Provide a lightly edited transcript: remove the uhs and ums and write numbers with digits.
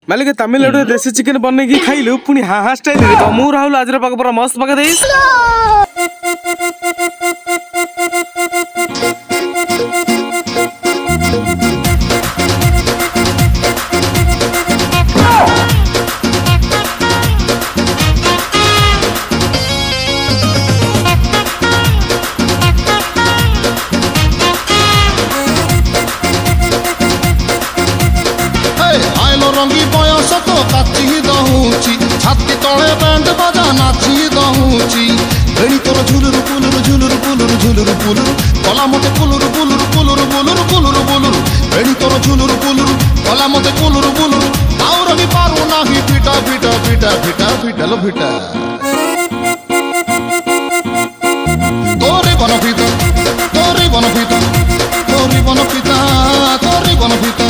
मालिक तमिलनाडु देसी चिकन बनने की खाइलु पुनी हाँ हाँ स्टाइल रे मु राहुल आज रे पाक मस्त पाक देइस रंगी बयस तो काची दहुची छाती तले बैंड बजा नाची दहुची बेणी तोर झुलुरु पुलुरु झुलुरु पुलुरु झुलुरु पुलुरु कला मते पुलुरु पुलुरु पुलुरु पुलुरु पुलुरु पुलुरु बेणी तोर झुलुरु पुलुरु कला मते पुलुरु पुलुरु आउ रही पारु नाही फिटा फिटा फिटा फिटा फिटा लो फिटा तोरे बन फिटा तोरे बन फिटा तोरे बन फिटा तोरे बन फिटा